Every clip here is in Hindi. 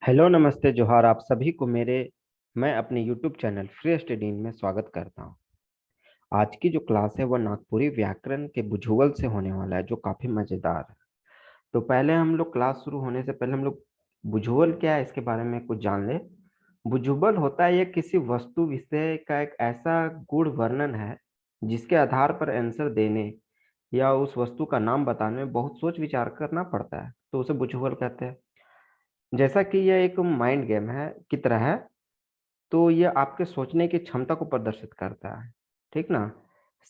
हेलो नमस्ते जोहार आप सभी को मेरे मैं अपने यूट्यूब चैनल फ्री स्टडी में स्वागत करता हूं। आज की जो क्लास है वह नागपुरी व्याकरण के बुझुगल से होने वाला है जो काफ़ी मज़ेदार है। तो पहले हम लोग क्लास शुरू होने से पहले हम लोग बुझुगल क्या है इसके बारे में कुछ जान ले। बुझुगल होता है ये किसी वस्तु विषय का एक ऐसा गूढ़ वर्णन है जिसके आधार पर आंसर देने या उस वस्तु का नाम बताने में बहुत सोच विचार करना पड़ता है, तो उसे बुझुगल कहते हैं। जैसा कि यह एक माइंड गेम है की तरह है, तो ये आपके सोचने की क्षमता को प्रदर्शित करता है। ठीक ना?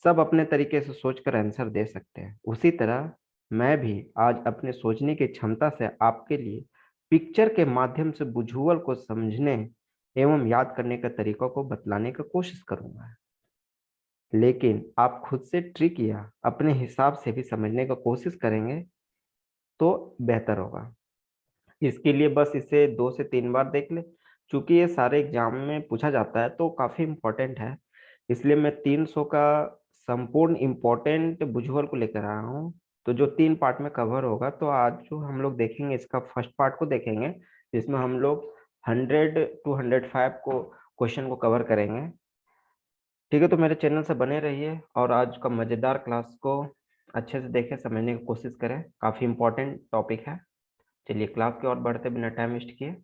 सब अपने तरीके से सोचकर आंसर दे सकते हैं। उसी तरह मैं भी आज अपने सोचने की क्षमता से आपके लिए पिक्चर के माध्यम से बुझुअल को समझने एवं याद करने के तरीकों को बतलाने की कोशिश करूंगा। लेकिन आप खुद से ट्रिक या अपने हिसाब से भी समझने की कोशिश करेंगे तो बेहतर होगा। इसके लिए बस इसे 2 से 3 बार देख ले। चूंकि ये सारे एग्जाम में पूछा जाता है तो काफी इम्पोर्टेंट है, इसलिए मैं 300 का संपूर्ण इम्पोर्टेंट विजुअल को लेकर आया हूँ। तो जो 3 पार्ट में कवर होगा, तो आज जो हम लोग देखेंगे इसका फर्स्ट पार्ट को देखेंगे, जिसमें हम लोग 100 टू 105 को क्वेश्चन को कवर करेंगे। ठीक है, तो मेरे चैनल से बने रहिए और आज का मजेदार क्लास को अच्छे से देखें, समझने की कोशिश करें। काफी इम्पोर्टेंट टॉपिक है। चलिए क्लास की ओर बढ़ते बिना टाइम वेस्ट किए।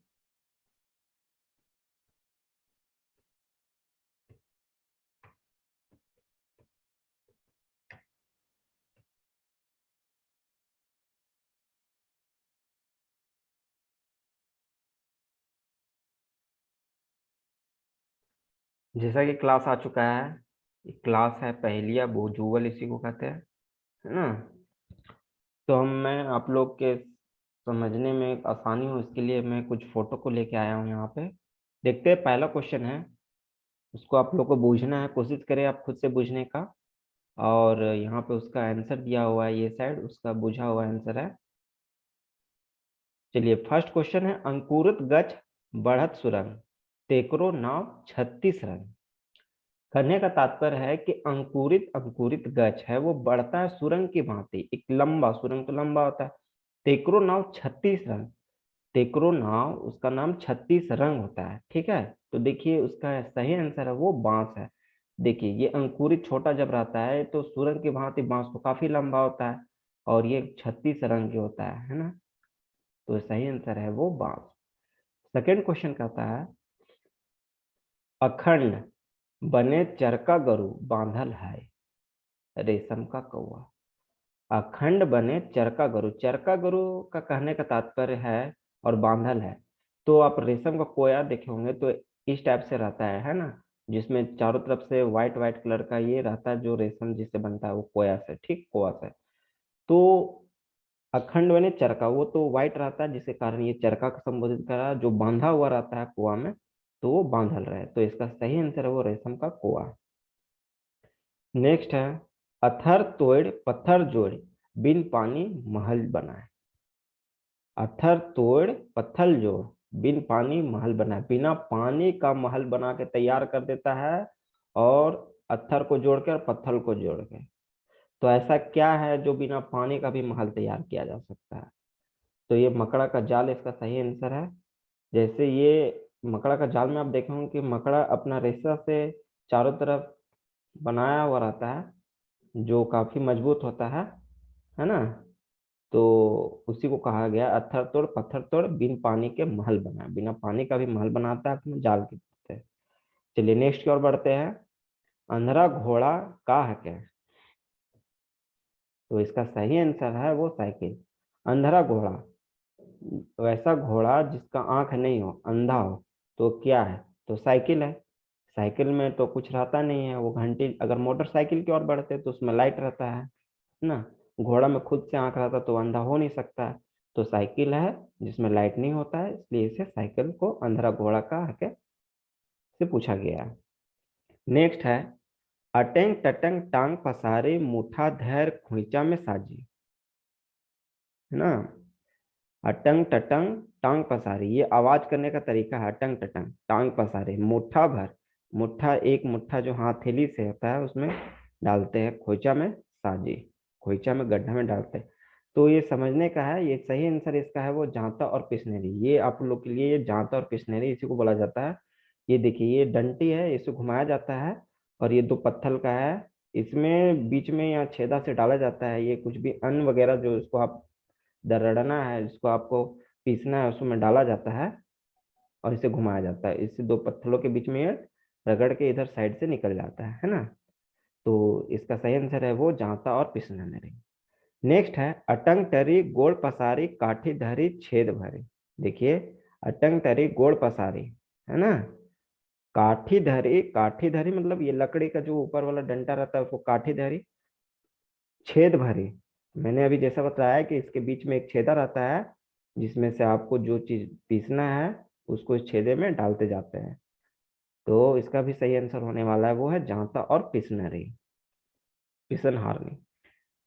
जैसा कि क्लास आ चुका है, ये क्लास है पहेलिया बुजुगल इसी को कहते हैं, है ना। तो मैं आप लोग के समझने में एक आसानी हो इसके लिए मैं कुछ फोटो को लेके आया हूँ यहाँ पे। देखते हैं, पहला क्वेश्चन है, उसको आप लोग को बूझना है। कोशिश करें आप खुद से बूझने का। और यहाँ पे उसका आंसर दिया हुआ है, ये साइड उसका बुझा हुआ आंसर है। चलिए फर्स्ट क्वेश्चन है, अंकुरित गछ बढ़त सुरंग तेकरो नाव 36 रंग। कहने का तात्पर्य है कि अंकुरित अंकुरित गच है वो बढ़ता है सुरंग की भांति, एक लंबा सुरंग तो लंबा होता है। तेकरो नाव 36 रंग, तेकरो नाव उसका नाम 36 रंग होता है। ठीक है, तो देखिए उसका सही आंसर है वो बांस है। देखिए ये अंकुरित छोटा जब रहता है तो सुरंग की भांति बांस तो काफी लंबा होता है, और ये 36 रंग की होता है ना। तो सही आंसर है वो बांस। सेकेंड क्वेश्चन कहता है, अखंड बने चरका गरु बांधल है रेशम का कौवा। अखंड बने चरका गरु, चरका गरु का कहने का तात्पर्य है और बांधल है। तो आप रेशम का कोया देखे होंगे तो इस टाइप से रहता है ना, जिसमें चारों तरफ से व्हाइट व्हाइट कलर का ये रहता है, जो रेशम जिससे बनता है वो कोया से, ठीक कोया से। तो अखंड बने चरका, वो तो व्हाइट रहता है जिसके कारण ये चरका को संबोधित करा, जो बांधा हुआ रहता है कुआ में तो वो बांधल रहे। तो इसका सही आंसर है वो रेशम का कोआ। नेक्स्ट है, अथर तोड़ पत्थर जोड़ बिन पानी महल बनाए। अथर तोड़ पत्थर जोड़ बिन पानी महल बनाए, बिना पानी का महल बना के तैयार कर देता है, और अत्थर को जोड़ के और पत्थर को जोड़ के। तो ऐसा क्या है जो बिना पानी का भी महल तैयार किया जा सकता है? तो ये मकड़ा का जाल इसका सही आंसर है। जैसे ये मकड़ा का जाल में आप देखेंगे कि मकड़ा अपना रेशा से चारों तरफ बनाया हुआ रहता है, जो काफी मजबूत होता है ना। तो उसी को कहा गया अत्थर तोड़ पत्थर तोड़ बिन पानी के महल बनाए, बिना पानी का भी महल बनाता है अपने जाल के से। चलिए नेक्स्ट की ओर बढ़ते हैं, अंधरा घोड़ा का है क्या। तो इसका सही आंसर है वो साइकिल। अंधरा घोड़ा, वैसा घोड़ा जिसका आंख नहीं हो, अंधा हो, तो क्या है? तो साइकिल है। साइकिल में तो कुछ रहता नहीं है, वो घंटी, अगर मोटरसाइकिल की ओर बढ़ते तो उसमें लाइट रहता है ना। घोड़ा में खुद से आंख रहता तो अंधा हो नहीं सकता है। तो साइकिल है जिसमें लाइट नहीं होता है, इसलिए इसे साइकिल को अंधरा घोड़ा का है से पूछा गया है। नेक्स्ट है, अटेंग टटंग टांग पसारे मुठा धैर खोइचा में साजी, है ना। अटंग टटंग टांग पसारे, ये आवाज करने का तरीका है। अटंग टटंग टांग पसारे मुट्ठा भर, मुट्ठा एक मुट्ठा जो हथेली से होता है उसमें डालते हैं खोइचा में साजी, खोइचा में गड्ढा में डालते हैं। तो ये समझने का है, ये सही आंसर इसका है वो जांता और पिसनेरी। ये आप लोग के लिए ये जांता और पिसनेरी इसी को बोला जाता है। ये देखिए ये डंटी है, इसे घुमाया जाता है और ये दो पत्थर का है। इसमें बीच में या छेदा से डाला जाता है ये कुछ भी अन्न वगैरह जो इसको आप दरड़ना है, इसको आपको पीसना है, उसमें डाला जाता है और इसे घुमाया जाता है। इससे दो पत्थरों के बीच में ये रगड़ के इधर साइड से निकल जाता है ना। तो इसका सही आंसर है वो जांता और पिसनेरी। नेक्स्ट है अटंग टरी गोड़ पसारी काठी धरी छेद भरी। देखिए अटंग टरी गोड़ पसारी है ना, काठी धरी मतलब ये लकड़ी का जो ऊपर वाला डंडा रहता है उसको काठी धरी, छेद भरी। मैंने अभी जैसा बताया कि इसके बीच में एक छेदा रहता है जिसमें से आपको जो चीज पीसना है उसको इस छेदे में डालते जाते हैं। तो इसका भी सही आंसर होने वाला है वो है जांता और पिसनरी, पिसनहारनी।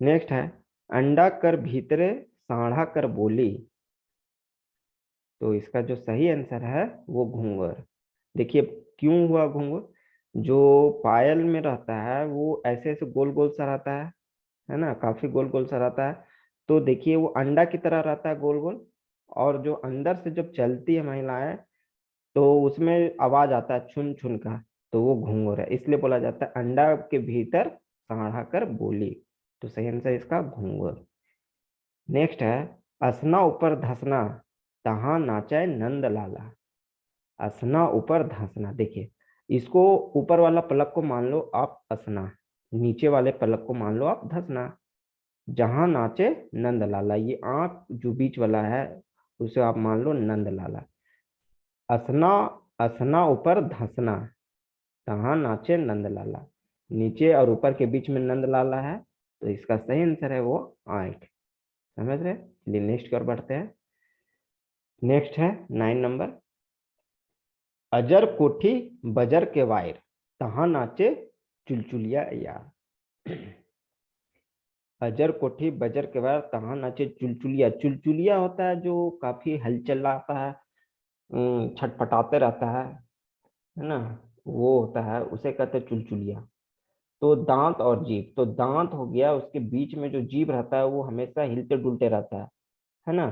नेक्स्ट है अंडा कर भीतरे साढ़ा कर बोली। तो इसका जो सही आंसर है वो घूंगर। देखिए क्यों हुआ घूंगर, जो पायल में रहता है वो ऐसे ऐसे गोल गोल सा रहता है ना, काफी गोल गोल सा रहता है। तो देखिए वो अंडा की तरह रहता है गोल गोल, और जो अंदर से जब चलती है महिलाएं तो उसमें आवाज आता है छुन छुन का, तो वो घूंगर है, इसलिए बोला जाता है अंडा के भीतर साढ़ा कर बोली। तो सही आंसर इसका घूंगर। नेक्स्ट है असना ऊपर धसना तहाँ नाचे नंद लाला। असना ऊपर धंसना, देखिए इसको ऊपर वाला पलक को मान लो आप असना, नीचे वाले पलक को मान लो आप धंसना। जहां नाचे नंद लाला, ये आंख जो बीच वाला है उसे आप मान लो नंद लाला। असना, असना ऊपर धंसना तहाँ नाचे नंद लाला, नीचे और ऊपर के बीच में नंद लाला है, तो इसका सही आंसर है वो आंख। समझ रहे, चलिए नेक्स्ट की ओर बढ़ते हैं। नेक्स्ट है 9 नंबर, अजर कोठी बजर के वायर तहाँ नाचे चुलचुलिया यार। अजर कोठी बजर के वायर तहाँ नाचे चुलचुलिया। चुलचुलिया होता है जो काफी हलचल आता है, छटपटाते रहता है ना, वो होता है उसे कहते हैं चुलचुलिया। तो दांत और जीभ, तो दांत हो गया, उसके बीच में जो जीभ रहता है वो हमेशा हिलते डुलते रहता है ना।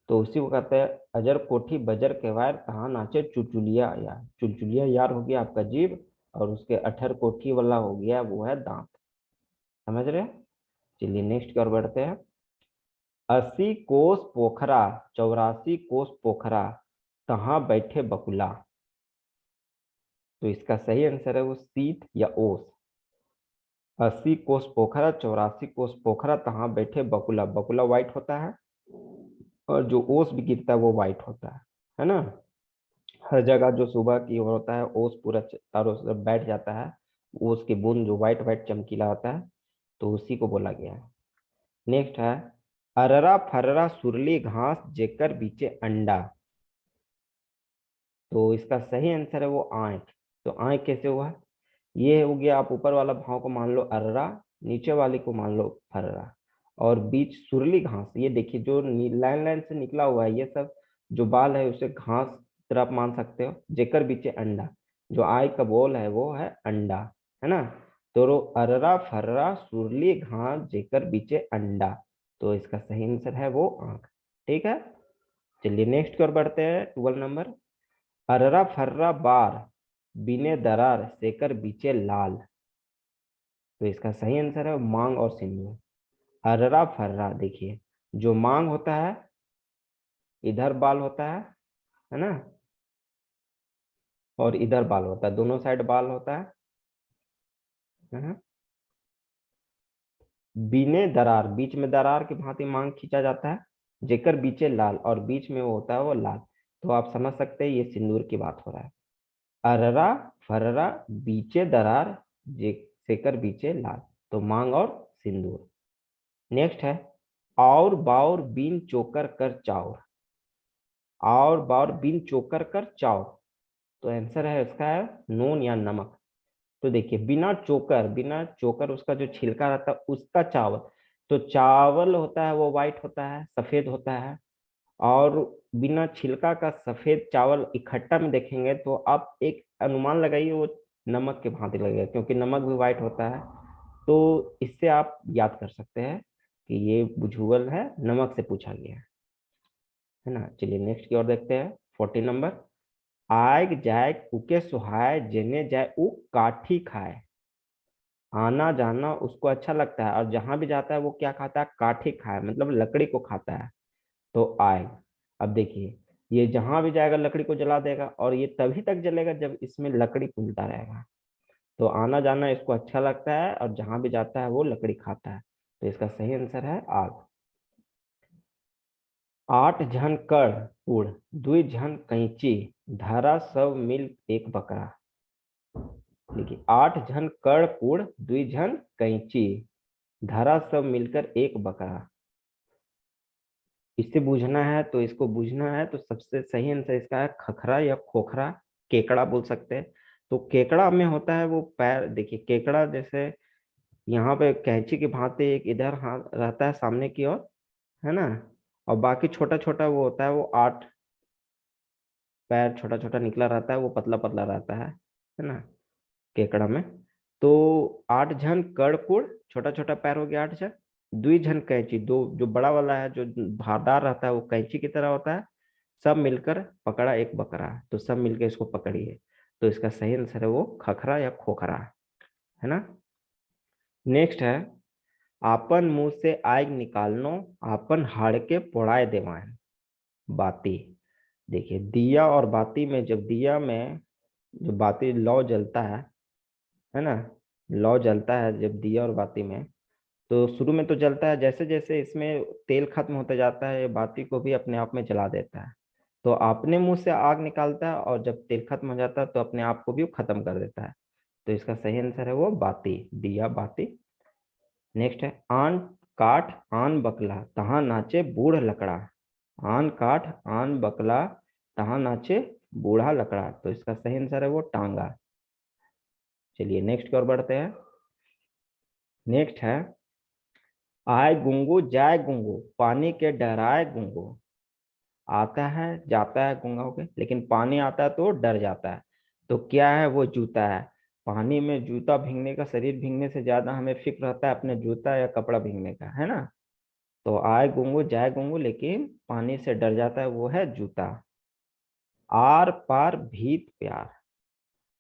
तो उसी को कहते हैं अजर कोठी बजर केवार कहाँ नाचे चुलचुलिया यार। चुलचुलिया यार हो गया आपका जीभ, और उसके अठर कोठी वाला हो गया वो है दांत। समझ रहे हैं? चलिए नेक्स्ट की ओर बढ़ते हैं। 80 कोस पोखरा 84 कोस पोखरा कहाँ बैठे बकुला। तो इसका सही आंसर है वो सीत या ओस। 80 कोस पोखरा 84 कोस पोखरा कहाँ बैठे बकुला। बकुला व्हाइट होता है और जो ओस भी गिरता है वो व्हाइट होता है ना। हर जगह जो सुबह की ओर होता है ओस पूरा चारों तरफ बैठ जाता है, ओस की बूंद जो व्हाइट व्हाइट चमकीला होता है, तो उसी को बोला गया है। नेक्स्ट है अररा फररा सुरली घास जेकर बीचे अंडा। तो इसका सही आंसर है वो आंख। तो आंख कैसे हुआ, ये हो गया, आप ऊपर वाला भाव को मान लो अररा, नीचे वाले को मान लो फररा, और बीच सुरली घास। ये देखिए जो लाइन लाइन से निकला हुआ है ये सब जो बाल है उसे घास तरह आप मान सकते हो। जेकर बीचे अंडा, जो आई का बोल है वो है अंडा, है ना। तो अररा फर्रा सुरली घास जेकर बीचे अंडा, तो इसका सही आंसर है वो आंख। ठीक है, चलिए नेक्स्ट की ओर बढ़ते हैं। 12 नंबर, अररा फर्रा बार बिने दरार सेकर बीचे लाल। तो इसका सही आंसर है मांग और सिंदूर। अररा फर्रा, देखिए जो मांग होता है इधर बाल होता है ना, और इधर बाल होता है, दोनों साइड बाल होता है। बिने दरार, बीच में दरार की भांति मांग खींचा जाता है। जेकर बीचे लाल, और बीच में वो होता है वो लाल। तो आप समझ सकते हैं ये सिंदूर की बात हो रहा है। अररा फररा बीचे दरार जे सेकर बीचे लाल, तो मांग और सिंदूर। नेक्स्ट है और बाउर बीन चोकर कर चाउर। और बाउर बीन चोकर कर चाउर, तो आंसर है इसका है नून या नमक। तो देखिए बिना चोकर उसका जो छिलका रहता है उसका चावल, तो चावल होता है वो व्हाइट होता है, सफेद होता है। और बिना छिलका का सफेद चावल इकट्ठा में देखेंगे तो आप एक अनुमान लगाइए वो नमक के भांति लगेगा, क्योंकि नमक भी व्हाइट होता है। तो इससे आप याद कर सकते हैं कि ये बुझुगल है, नमक से पूछा गया है ना। चलिए नेक्स्ट की ओर देखते हैं। 40 नंबर। आयग जायग उके सुहाय जेने जाए उ काठी खाए। आना जाना उसको अच्छा लगता है और जहां भी जाता है वो क्या खाता है, काठी खाए, मतलब लकड़ी को खाता है। तो आयग, अब देखिए ये जहां भी जाएगा लकड़ी को जला देगा, और ये तभी तक जलेगा जब इसमें लकड़ी कुलता रहेगा। तो आना जाना इसको अच्छा लगता है और जहां भी जाता है वो लकड़ी खाता है। तो इसका सही आंसर है आग। 8 झन कर उड़, 2 झन कैंची, धरा सब मिल एक बकरा। देखिए 8 झन कर उड़, 2 झन कैंची, धरा सब मिलकर एक बकरा। इससे बूझना है तो इसको बूझना है तो सबसे सही आंसर इसका है खखरा या खोखरा, केकड़ा बोल सकते हैं। तो केकड़ा में होता है वो पैर, देखिए केकड़ा जैसे यहाँ पे कैंची की भांति एक इधर हाथ रहता है सामने की ओर, है ना, और बाकी छोटा छोटा वो होता है, वो 8 पैर छोटा छोटा निकला रहता है, वो पतला पतला रहता है ना, केकड़ा में। तो 8 झन कड़कुड़, छोटा छोटा पैर हो गया 8 झन। 2 झन कैंची, दो जो बड़ा वाला है जो धारदार रहता है वो कैंची की तरह होता है। सब मिलकर पकड़ा एक बकरा, तो सब मिलकर इसको पकड़िए। तो इसका सही आंसर है वो खखरा या खोखरा, है ना। नेक्स्ट है, आपन मुंह से आग निकालनो, आपन हाड़ के पोड़ाए देवाएं। बाती, देखिए दिया और बाती में, जब दिया में जो बाती लौ जलता है ना, लौ जलता है जब दिया और बाती में, तो शुरू में तो जलता है, जैसे जैसे इसमें तेल खत्म होता जाता है ये बाती को भी अपने आप में जला देता है। तो अपने मुंह से आग निकालता है और जब तेल खत्म हो जाता है तो अपने आप को भी वो खत्म कर देता है। तो इसका सही आंसर है वो बाती, दिया बाती। नेक्स्ट है, आन काठ आन बकला तहां नाचे बूढ़ लकड़ा। आन काठ आन बकला तहां नाचे बूढ़ा लकड़ा। तो इसका सही आंसर है वो टांगा। चलिए नेक्स्ट की ओर बढ़ते हैं। नेक्स्ट है, आए गुंगू जाए गुंगू, पानी के डराए गुंगू। आता है जाता है गूंगा होके, लेकिन पानी आता है तो डर जाता है। तो क्या है वो, जूता है। पानी में जूता भीगने का, शरीर भीगने से ज्यादा हमें फिक्र रहता है अपने जूता या कपड़ा भीगने का, है ना। तो आए गुंगू जाए गुंगू, लेकिन पानी से डर जाता है, वो है जूता। आर पार भीत प्यार,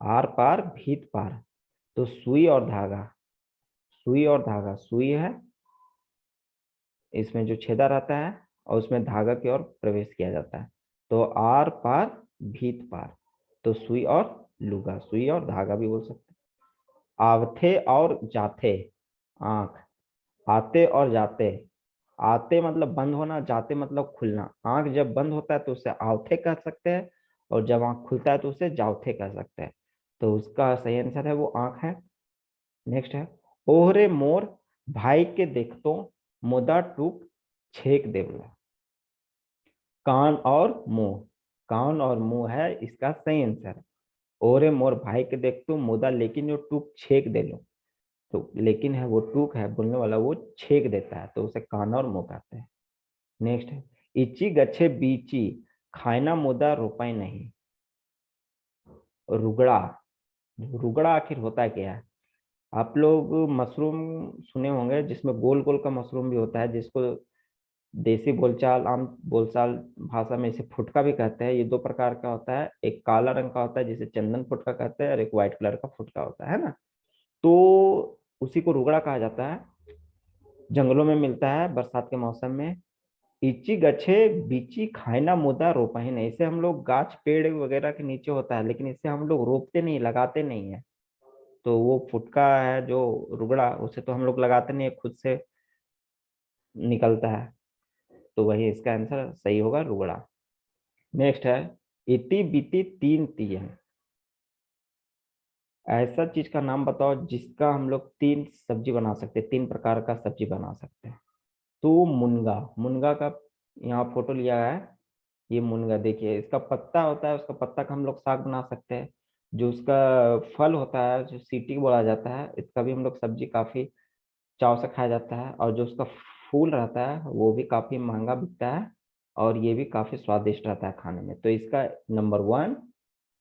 आर पार भीत पार। तो सुई और धागा, सुई और धागा, सुई है इसमें जो छेदा रहता है और उसमें धागा की ओर प्रवेश किया जाता है। तो आर पार भीत पार। तो सुई और लुगा, सुई और धागा भी बोल सकते हैं। आवथे और जाथे, आंख। आते और जाते, आते मतलब बंद होना, जाते मतलब खुलना। आंख जब बंद होता है तो उसे आवथे कह सकते हैं, और जब आंख खुलता है तो उसे जावथे कह सकते हैं। तो उसका सही आंसर है वो आंख है। नेक्स्ट है, ओहरे मोर भाई के देखतो, मुदा टूक छेक देवला। कान और मुंह, कान और मुंह है इसका सही आंसर। ओरे मोर भाई के देख तू मुदा, लेकिन जो टूक छेक दे लो, तो लेकिन है वो टूक है बोलने वाला, वो छेक देता है, तो उसे कान और मुंह कहते हैं। नेक्स्ट है, इची गच्छे बीची, खायना मुदा रुपाई नहीं। रुगड़ा, रुगड़ा आखिर होता क्या है। आप लोग मशरूम सुने होंगे जिसमें गोल गोल का मशरूम भी होता है, जिसको देसी बोलचाल, आम बोलचाल भाषा में इसे फुटका भी कहते हैं। ये दो प्रकार का होता है, एक काला रंग का होता है जिसे चंदन फुटका कहते हैं, और एक व्हाइट कलर का फुटका होता है ना। तो उसी को रुगड़ा कहा जाता है। जंगलों में मिलता है बरसात के मौसम में। इची गच्छे बीची खाइना मुदा रोपा ही नहीं, इसे हम लोग गाछ पेड़ वगैरह के नीचे होता है, लेकिन इसे हम लोग रोपते नहीं, लगाते नहीं है। तो वो फुटका है जो रुगड़ा, उसे तो हम लोग लगाते नहीं है, खुद से निकलता है। तो वही इसका आंसर सही होगा, रुगड़ा। नेक्स्ट है, इति बिति तीन तीन। ऐसा चीज का नाम बताओ जिसका हम लोग तीन सब्जी बना सकते हैं, तीन प्रकार का सब्जी बना सकते हैं। तो मुनगा, मुनगा का यहाँ फोटो लिया है। ये मुनगा देखिए, इसका पत्ता होता है, उसका पत्ता का हम लोग साग बना सकते हैं। जो उसका फल होता है, जो सीटी बोला जाता है, इसका भी हम लोग सब्जी काफी चाव से खाया जाता है। और जो उसका फूल रहता है वो भी काफी महंगा बिकता है, और ये भी काफी स्वादिष्ट रहता है खाने में। तो इसका नंबर 1,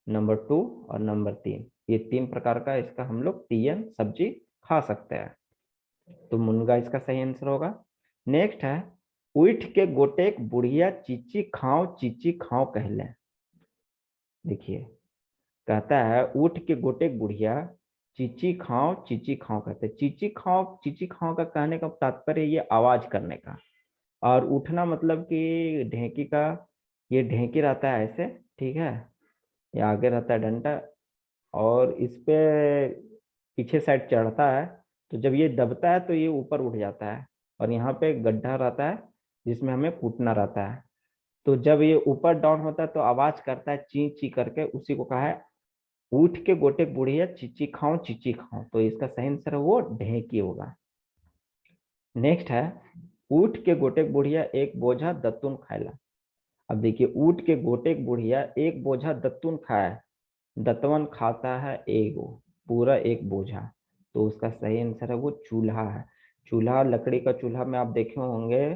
नंबर 2 और नंबर 3, ये तीन प्रकार का इसका हम लोग तीन सब्जी खा सकते हैं। तो मुनगा इसका सही आंसर होगा। नेक्स्ट है उठ के गोटेक बुढ़िया चीची खाओ कहले। देखिए कहता है उठ के गोटेक बुढ़िया चीची खाओ कहते। चीची खाओ का कहने का तात्पर्य ये आवाज करने का, और उठना मतलब कि ढेंकी का, ये ढेंकी रहता है ऐसे, ठीक है, ये आगे रहता है डंडा, और इस पे पीछे साइड चढ़ता है, तो जब ये दबता है तो ये ऊपर उठ जाता है, और यहाँ पे गड्ढा रहता है जिसमें हमें कूटना रहता है। तो जब ये ऊपर डाउन होता है तो आवाज करता है ची ची करके, उसी को कहा है उठ के गोटे बुढ़िया चीची खाओ, तो इसका सही आंसर है वो ढेंकी होगा। नेक्स्ट है उठ के गोटे बुढ़िया एक बोझा दत्तुन खाएला। अब देखिए उठ के गोटे बुढ़िया एक बोझा दत्तुन खाए, दत्तवन खाता है एगो, पूरा एक बोझा, तो उसका सही आंसर है वो चूल्हा है। चूल्हा, लकड़ी का चूल्हा में आप देखे होंगे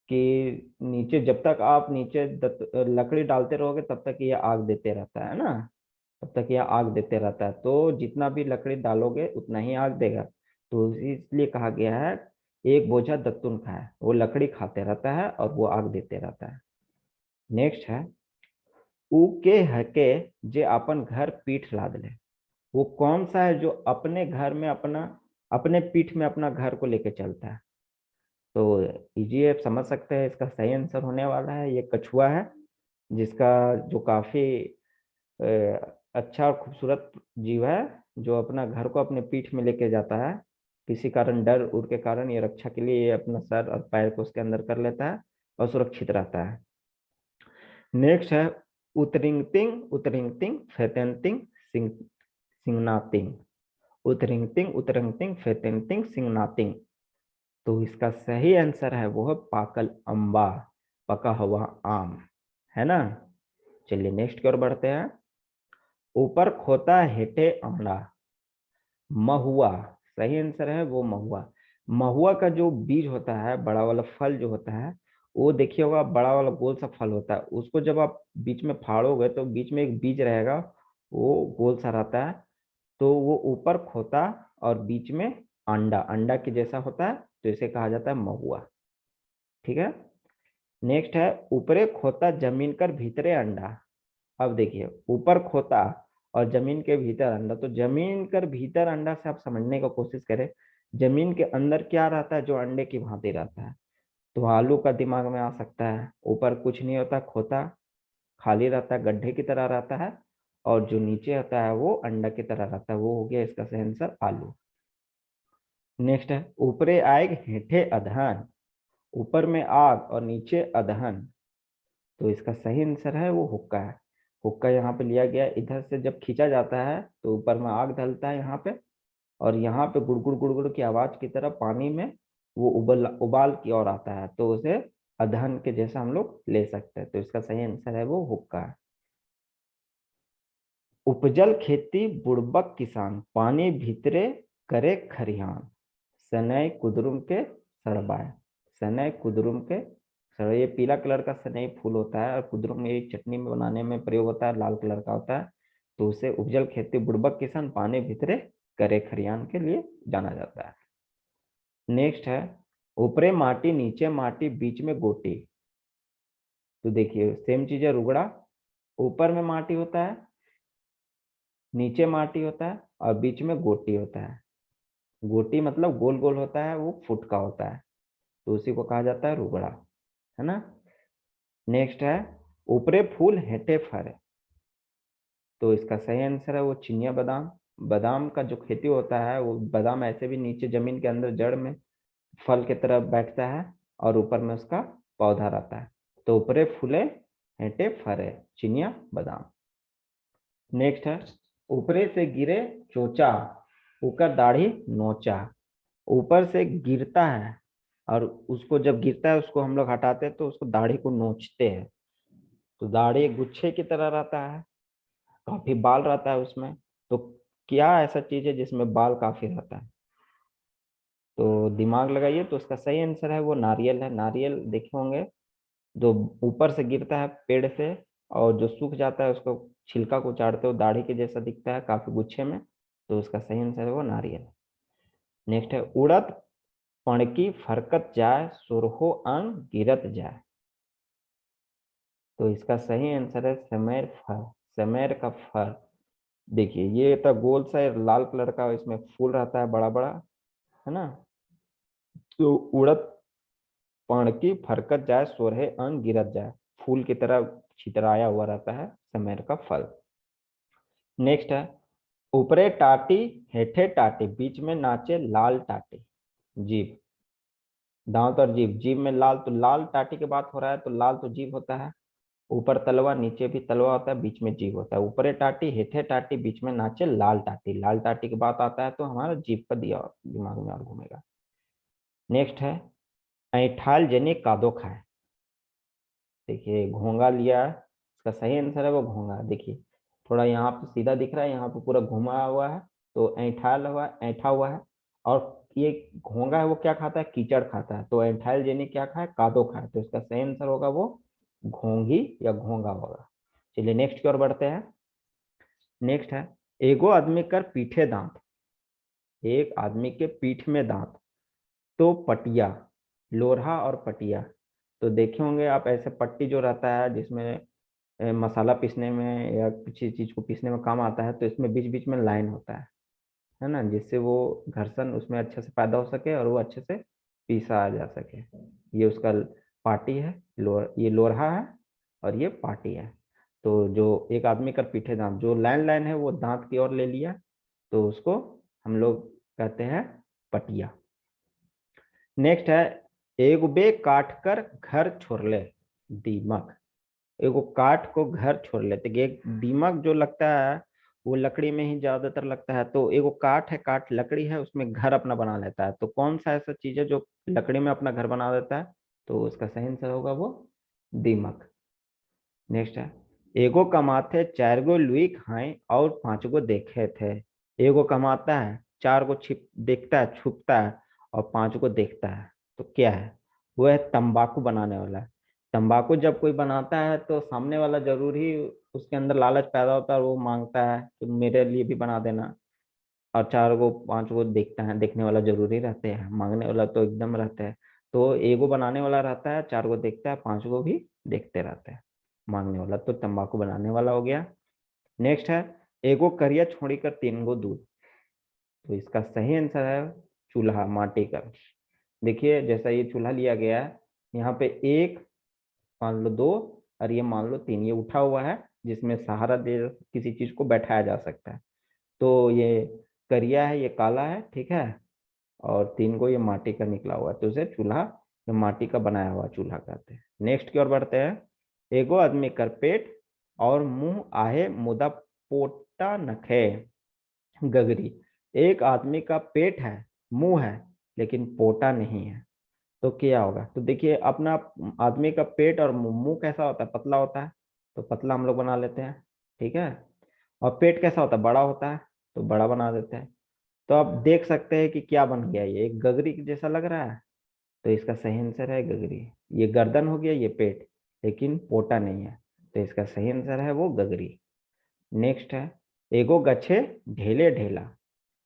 कि नीचे जब तक आप नीचे लकड़ी डालते रहोगे तब तक ये आग देते रहता है ना, तब तक यह आग देते रहता है, तो जितना भी लकड़ी डालोगे उतना ही आग देगा, तो इसलिए कहा गया है एक बोझा दत्तुन खाए, वो लकड़ी खाते रहता है और वो आग देते रहता है। नेक्स्ट है ऊ के हके जे अपन घर पीठ लाद ले। वो कौन सा है जो अपने घर में अपना, अपने पीठ में अपना घर को लेके चलता है? तो इजी आप समझ सकते हैं, इसका सही आंसर होने वाला है ये कछुआ है, जिसका जो काफी अच्छा और खूबसूरत जीव है, जो अपना घर को अपने पीठ में लेके जाता है, किसी कारण डर उड़ के कारण ये रक्षा के लिए ये अपना सर और पैर को उसके अंदर कर लेता है और सुरक्षित रहता है। नेक्स्ट है उतरिंगतिंग फेतेंतिंग सिंगनातिंग। उतरिंगतिंग फेतेंतिंग सिंगनातिंग, तो इसका सही आंसर है वो है पाकल अम्बा, पका हुआ आम, है ना। चलिए नेक्स्ट की ओर बढ़ते हैं। ऊपर खोता हेठे अंडा, महुआ, सही आंसर है वो महुआ। महुआ का जो बीज होता है, बड़ा वाला फल जो होता है, वो देखिए होगा बड़ा वाला गोल सा फल होता है, उसको जब आप बीच में फाड़ोगे तो बीच में एक बीज रहेगा, वो गोल सा रहता है, तो वो ऊपर खोता और बीच में अंडा, अंडा के जैसा होता है, तो इसे कहा जाता है महुआ, ठीक है। नेक्स्ट है ऊपरे खोता जमीन कर भीतरे अंडा। अब देखिए ऊपर खोता और जमीन के भीतर अंडा, तो जमीन कर भीतर अंडा से आप समझने का कोशिश करें, जमीन के अंदर क्या रहता है जो अंडे की भांति रहता है, तो आलू का दिमाग में आ सकता है, ऊपर कुछ नहीं होता, खोता खाली रहता है, गड्ढे की तरह रहता है, और जो नीचे होता है वो अंडा की तरह रहता है, वो हो गया इसका सही आंसर आलू। नेक्स्ट है ऊपरे आग हेठे अधन, ऊपर में आग और नीचे अधन, तो इसका सही आंसर है वो हुक्का है। हुक्का यहाँ पे लिया गया, इधर से जब खींचा जाता है तो ऊपर में आग ढलता है यहाँ पे, और यहाँ पे गुड़गुड़ गुड़गुड़ की आवाज की तरह पानी में वो उबल उबाल की ओर आता है, तो उसे अधन के जैसा हम लोग ले सकते हैं, तो इसका सही आंसर है वो हुक्का है। उपजल खेती बुड़बक किसान, पानी भीतरे करे खरिहान, सनई कुदरुम के सड़बाए। सनई कुदरुम के सड़, ये पीला कलर का सनई फूल होता है, और कुदरुम ये चटनी में बनाने में प्रयोग होता है, लाल कलर का होता है, तो उसे उपजल खेती बुड़बक किसान पानी भीतरे करे खरिहान के लिए जाना जाता है। नेक्स्ट है ऊपरे माटी नीचे माटी बीच में गोटी। तो देखिए सेम चीज है, रुगड़ा, ऊपर में माटी होता है, नीचे माटी होता है, और बीच में गोटी होता है। गोटी मतलब गोल गोल होता है, वो फुट का होता है, तो उसी को कहा जाता है रुगड़ा, है ना। नेक्स्ट है ऊपरे फूल हेठे फल, तो इसका सही आंसर है वो चिनिया बादाम। बादाम का जो खेती होता है, वो बादाम ऐसे भी नीचे जमीन के अंदर जड़ में फल की तरफ बैठता है, और ऊपर में उसका पौधा रहता है, तो ऊपरे फूले हेठे फरे, चिनिया बादाम। नेक्स्ट है ऊपरे से गिरे चोचा, ऊपर दाढ़ी नोचा। ऊपर से गिरता है, और उसको जब गिरता है उसको हम लोग हटाते हैं तो उसको दाढ़ी को नोचते हैं, तो दाढ़ी गुच्छे की तरह रहता है, काफी बाल रहता है उसमें, तो क्या ऐसा चीज है जिसमें बाल काफी रहता है? तो दिमाग लगाइए, तो उसका सही आंसर है वो नारियल है। नारियल देखे होंगे, जो ऊपर से गिरता है पेड़ से, और जो सूख जाता है उसको छिलका को चाटते हो दाढ़ी के जैसा दिखता है काफी गुच्छे में, तो उसका सही आंसर है वो नारियल। नेक्स्ट है उड़द पणकी फरकत जाए सुरहो अंग गिरत जाए। तो इसका सही आंसर है समेर फर। समेर का फर, देखिए ये तो गोल सा लाल कलर का इसमें फूल रहता है बड़ा बड़ा, है ना। तो उड़द पणकी फरकत जाए सोरहे अंग गिरत जाए, फूल की तरह छितराया हुआ रहता है समेर का फल। नेक्स्ट है ऊपरे टाटी हेठे टाटी बीच में नाचे लाल टाटी। जीभ, दांत और जीभ, जीभ में लाल, तो लाल टाटी की बात हो रहा है तो लाल तो जीभ होता है। ऊपर तलवा नीचे भी तलवा होता है, बीच में जीभ होता है। ऊपरे टाटी हेठे टाटी बीच में नाचे लाल टाटी, लाल टाटी की बात आता है तो हमारा जीभ का दिया दिमाग में और घूमेगा। नेक्स्ट है ऐठाल जने कादो खाए। देखिए घोंगा लिया, इसका सही आंसर है वो घोंगा। देखिए थोड़ा यहाँ पे सीधा दिख रहा है, यहाँ पे पूरा घुमा हुआ है, तो ऐठाल हुआ, ऐठा हुआ है। और ये घोंगा है वो क्या खाता है, कीचड़ खाता है। तो ऐठाल जेनी क्या खाए, कादो खाए, तो इसका सही आंसर होगा वो घोंगी या घोंगा होगा। चलिए नेक्स्ट की ओर बढ़ते हैं। नेक्स्ट है एगो आदमी कर पीठे दांत। एक आदमी के पीठ में दांत, तो पटिया, लोरहा और पटिया। तो देखे होंगे आप ऐसे पट्टी जो रहता है जिसमें मसाला पीसने में या किसी चीज को पीसने में काम आता है, तो इसमें बीच बीच में लाइन होता है ना, जिससे वो घर्षण उसमें अच्छे से पैदा हो सके और वो अच्छे से पीसा आ जा सके। ये उसका पार्टी है, ये लोरहा है और ये पार्टी है। तो जो एक आदमी का पीठे दांत, जो लाइन लाइन है वो दांत की ओर ले लिया, तो उसको हम लोग कहते हैं पटिया। नेक्स्ट है एगो बे काट कर घर छोड़ ले दीमक। एगो काठ को घर छोड़ लेते, एक दीमक जो लगता है वो लकड़ी में ही ज्यादातर लगता है। तो एगो काठ है, काठ लकड़ी है, उसमें घर अपना बना लेता है। तो कौन सा ऐसा चीज है जो लकड़ी में अपना घर बना देता है, तो उसका सही आंसर होगा वो दीमक। नेक्स्ट है एगो कमाते चार गो लुई खाए और पांच गो देखे थे। एगो कमाता है, चार गो छिप देखता है, छुपता है, और पांच को देखता है। तो क्या है, वो है तंबाकू बनाने वाला। तंबाकू जब कोई बनाता है तो सामने वाला जरूर ही उसके अंदर लालच पैदा होता है और वो मांगता है कि मेरे लिए भी बना देना। और चार गो पांच गो देखता है, देखने वाला जरूरी रहते हैं, मांगने वाला तो एकदम रहता है। तो एगो बनाने वाला रहता है, चार गो देखता है, पांच गो भी देखते रहते हैं, मांगने वाला तो तंबाकू बनाने वाला हो गया। नेक्स्ट है एगो करिया छोड़ी कर तीन गो दूध। तो इसका सही आंसर है चूल्हा, माटी का। देखिए जैसा ये चूल्हा लिया गया है, यहाँ पे एक, मान लो दो, और ये मान लो तीन, ये उठा हुआ है जिसमें सहारा दे किसी चीज को बैठाया जा सकता है। तो ये करिया है, ये काला है, ठीक है, और तीन को ये माटी का निकला हुआ है, तो उसे चूल्हा या माटी का बनाया हुआ चूल्हा कहते हैं। नेक्स्ट की ओर बढ़ते हैं। एगो आदमी कर पेट और मुंह आहे मुदा पोटा नखे गगरी। एक आदमी का पेट है, मुंह है, लेकिन पोटा नहीं है। तो क्या होगा, तो देखिए अपना आदमी का पेट और मुंह कैसा होता है, पतला होता है, तो पतला हम लोग बना लेते हैं, ठीक है। और पेट कैसा होता है, बड़ा होता है, तो बड़ा बना देते हैं। तो आप देख सकते हैं कि क्या बन गया, ये एक गगरी के जैसा लग रहा है। तो इसका सही आंसर है गगरी। ये गर्दन हो गया, ये पेट, लेकिन पोटा नहीं है, तो इसका सही आंसर है वो गगरी। नेक्स्ट है एगो गच्छे ढेले ढेला।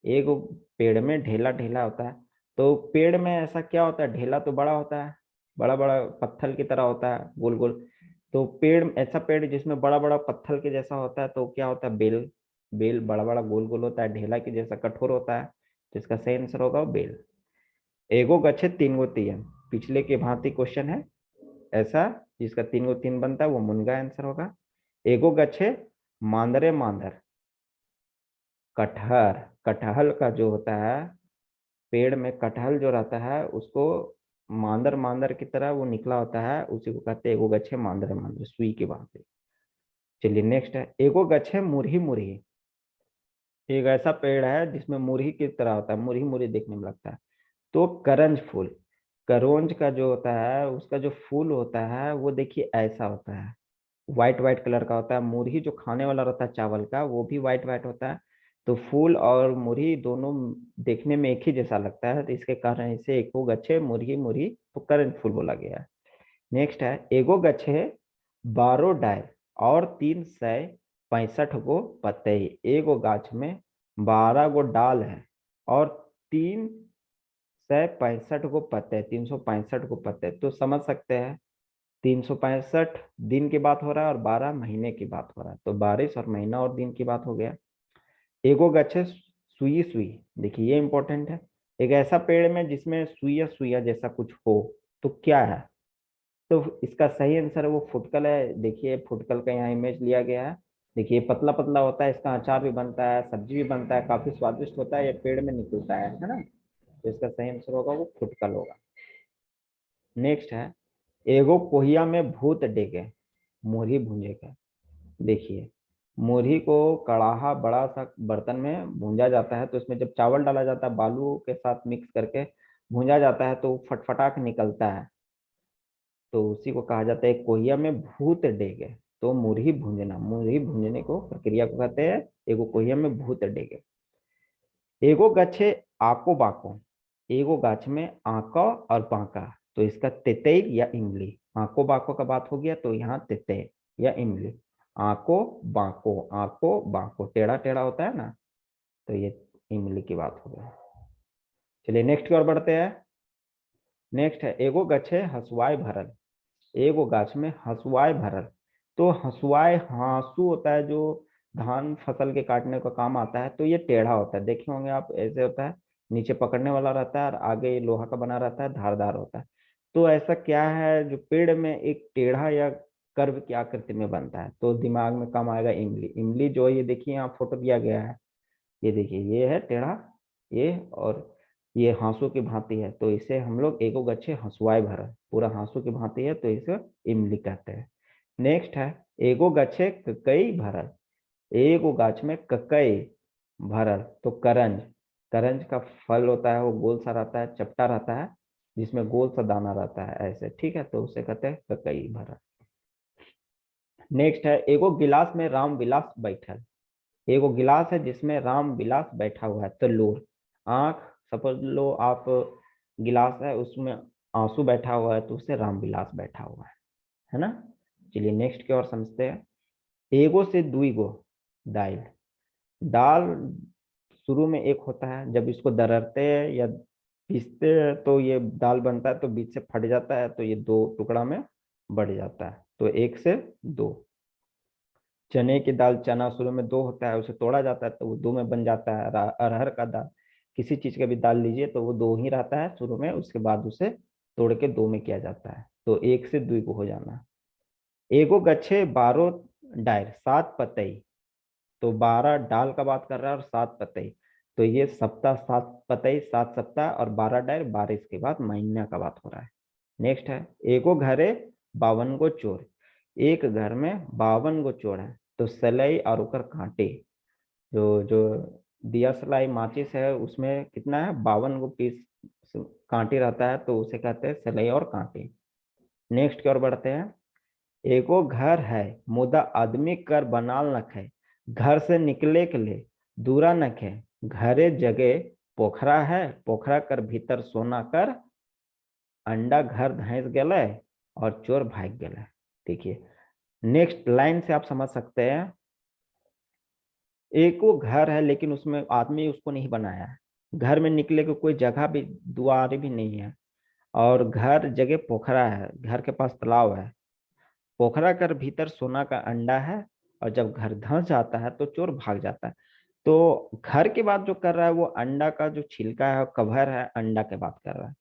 एगो पेड़ में ढेला ढेला होता है। तो पेड़ में ऐसा क्या होता है, ढेला तो बड़ा होता है, बड़ा बड़ा पत्थर की तरह होता है, गोल गोल। तो पेड़, ऐसा पेड़ जिसमें बड़ा बड़ा पत्थर के जैसा होता है, तो क्या होता है, बेल। बेल बड़ा बड़ा गोल गोल होता है, ढेला के जैसा कठोर होता है, तो इसका सही आंसर होगा बेल। एगो गच्छे तीन गो तीन, पिछले के भांति क्वेश्चन है ऐसा, जिसका तीन गो तीन बनता है वो मुनगा आंसर होगा। एगो गच्छे मांदरे मांदर, कटहर, कटहल का जो होता है, पेड़ में कटहल जो रहता है उसको मांदर मांदर की तरह वो निकला होता है, उसी को कहते हैं एगो गच्छे मांदरे मांदर, सुई के भांति। चलिए नेक्स्ट है एगो गच्छे मुरही मुरही। एक ऐसा पेड़ है जिसमें मुरही की तरह होता है, मुरही मुरही देखने में लगता है, तो करंज फूल। करंज का जो होता है उसका जो फूल होता है वो देखिए ऐसा होता है, व्हाइट व्हाइट कलर का होता है। मुरही जो खाने वाला रहता है चावल का, वो भी व्हाइट व्हाइट होता है। तो फूल और मुरही दोनों देखने में एक ही जैसा लगता है, तो इसके कारण इसे एको गच्छे मुरही मुरही तो करंज फूल बोला गया है। नेक्स्ट है एगो गच्छे 12 डाय और 365 गो पतई। एगो गाछ में 12 गो डाल है और 3 165 को पते, 365 को पते, तो समझ सकते हैं 365 दिन की बात हो रहा है और 12 महीने की बात हो रहा है, तो बारिश और महीना और दिन की बात हो गया। एगो गच्छे सुई सुई, देखिए ये इंपॉर्टेंट है। एक ऐसा पेड़ में जिसमें सुइया सुइया जैसा कुछ हो, तो क्या है? तो इसका सही आंसर है वो फुटकल है। देखिए फुटकल का यहाँ इमेज लिया गया है। देखिए पतला पतला होता है, इसका अचार भी बनता है, सब्जी भी बनता है, काफी स्वादिष्ट होता है, ये पेड़ में निकलता है ना। तो इसका सही आंसर होगा वो फुटकल होगा। नेक्स्ट है, एगो कोहिया में भूत डेगे, मोरी भूंजेगा। देखिए मोरी को कड़ाहा बड़ा सा बर्तन में भूंजा जाता है, तो इसमें जब चावल डाला जाता है बालू के साथ मिक्स करके भूंजा जाता है तो फटफटाक निकलता है, तो उसी को कहा जाता है कोहिया में भूत डेगे। तो मुरही भूंजना, मुरही भूंजने को प्रक्रिया को कहते हैं एगो कोहिया में भूत डेगे। एगो गच्छे आको बाको, एगो गाछ में आका और बांका, तो इसका तेतई या इमली। आको बाको का बात हो गया तो यहाँ तेतई या इमली। आको बाको टेढ़ा टेढ़ा होता है ना, तो ये इमली की बात हो गई। चलिए नेक्स्ट की ओर बढ़ते हैं। नेक्स्ट है, एगो गच्छे हसुआई भरल, एगो गाछ में हसुआई भरल। तो हसुआई हाँसू होता है जो धान फसल के काटने का काम आता है, तो ये टेढ़ा होता है, देखे होंगे आप, ऐसे होता है, नीचे पकड़ने वाला रहता है और आगे ये लोहा का बना रहता है, धारदार होता है। तो ऐसा क्या है जो पेड़ में एक टेढ़ा या कर्व की आकृति में बनता है, तो दिमाग में काम आएगा इमली। इमली जो है ये देखिए यहाँ फोटो दिया गया है, ये देखिए ये है टेढ़ा, ये और ये हाँसू की भांति है, तो इसे हम लोग एगो गच्छे हंसुआए भरा, पूरा हाँसू की भांति है तो इसे इमली कहते हैं। नेक्स्ट है, एगो गच्छे ककई भरल, एगो गाछ में ककई भरल, तो करंज। करंज का फल होता है वो गोल सा रहता है, चपटा रहता है, जिसमें गोल सा दाना रहता है ऐसे, ठीक है, तो उसे कहते हैं ककई भरल। नेक्स्ट है, एगो गिलास में राम विलास बैठल, एगो गिलास है जिसमें राम विलास बैठा हुआ है, तो लोर। आंख, सपोज लो आप गिलास है उसमें आंसू बैठा हुआ है, तो उससे राम विलास बैठा हुआ है ना। चलिए नेक्स्ट की ओर समझते हैं। एगो से दुई गो दाल, दाल शुरू में एक होता है, जब इसको दररते हैं या पीसते हैं तो ये दाल बनता है, तो बीच से फट जाता है तो ये दो टुकड़ा में बढ़ जाता है, तो एक से दो। चने की दाल, चना शुरू में दो होता है, उसे तोड़ा जाता है तो वो दो में बन जाता है। अरहर का दाल, किसी चीज का भी दाल लीजिए तो वो दो ही रहता है शुरू में, उसके बाद उसे तोड़ के दो में किया जाता है, तो एक से दुई को हो जाना। एगो गच्छे बारो डायर, सात पतई, तो 12 डाल का बात कर रहा है और 7 पतई, तो ये सप्ताह, 7 पतई 7 सप्ताह और 12 डायर, बारिश के बाद महीना का बात हो रहा है। नेक्स्ट है, एगो घरे 52 गो चोर, एक घर में 52 गो चोर है, तो सलाई और उकर कांटे, जो जो दिया सलाई माचिस है उसमें कितना है, 52 गो पीस कांटे रहता है, तो उसे कहते हैं सलाई और कांटे। नेक्स्ट की ओर बढ़ते हैं। एगो घर है मुदा आदमी कर बनाल नखे, घर से निकले के लिए दूरा नखे, घरे जगह पोखरा है, पोखरा कर भीतर सोना कर, अंडा घर धैस गए और चोर भाग गए। देखिए नेक्स्ट लाइन से आप समझ सकते हैं, एक वो घर है लेकिन उसमें आदमी उसको नहीं बनाया है, घर में निकले को कोई जगह भी, द्वार भी नहीं है, और घर जगह पोखरा है, घर के पास तालाब है, पोखरा कर भीतर सोना का अंडा है, और जब घर धंस जाता है तो चोर भाग जाता है। तो घर की बात जो कर रहा है वो अंडा का जो छिलका है, कवर है, अंडा की बात कर रहा है।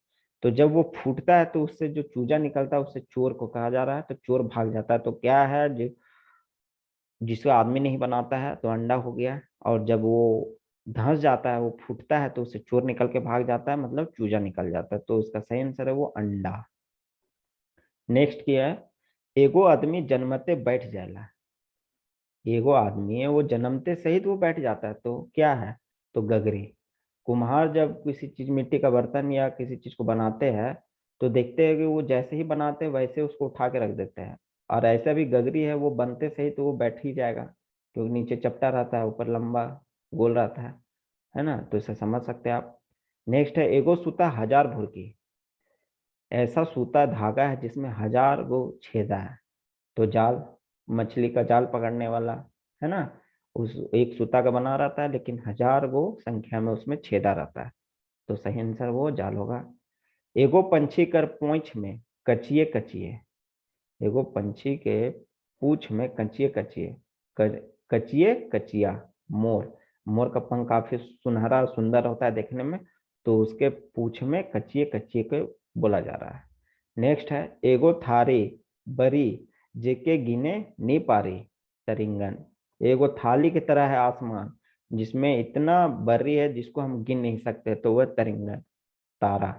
तो जब वो फूटता है तो उससे जो चूजा निकलता है उससे चोर को कहा जा रहा है, तो चोर भाग जाता है, तो क्या है जो जिसको आदमी नहीं बनाता है तो अंडा हो गया, और जब वो धंस जाता है, वो फूटता है, तो उससे चोर निकल के भाग जाता है, मतलब चूजा निकल जाता है, तो उसका सही आंसर है वो अंडा। नेक्स्ट क्या है, एगो आदमी जन्मते बैठ जाएला, एगो आदमी है वो जन्मते सहित वो बैठ जाता है, तो क्या है, तो गगरी। कुम्हार जब किसी चीज, मिट्टी का बर्तन या किसी चीज को बनाते हैं, तो देखते हैं कि वो जैसे ही बनाते हैं वैसे उसको उठा के रख देते हैं, और ऐसा भी गगरी है वो बनते सही तो वो बैठ ही जाएगा, क्योंकि नीचे चपटा रहता है ऊपर लंबा गोल रहता है ना, तो इसे समझ सकते हैं आप। नेक्स्ट है, एगो सूता हजार भुरकी, ऐसा सूता धागा है जिसमें 1000 गो छेदा है, तो जाल, मछली का जाल पकड़ने वाला, है ना, उस एक सूता का बना रहता है लेकिन 1000 गो संख्या में उसमें छेदा रहता है, तो सही आंसर वो जाल होगा। एगो पंछी कर पूंछ में कचिए कचिए, एगो पंछी के पूंछ में कचिए कचिए, कचिए कचिया मोर। मोर का पंख काफी सुनहरा और सुंदर होता है देखने में, तो उसके पूंछ में कचिए कचिए को बोला जा रहा है। नेक्स्ट है एगो थारी बरी जेके गिने नी पारी तरिंगन। एगो थाली की तरह है आसमान जिसमें इतना बरी है जिसको हम गिन नहीं सकते, तो वह तरिंगन तारा।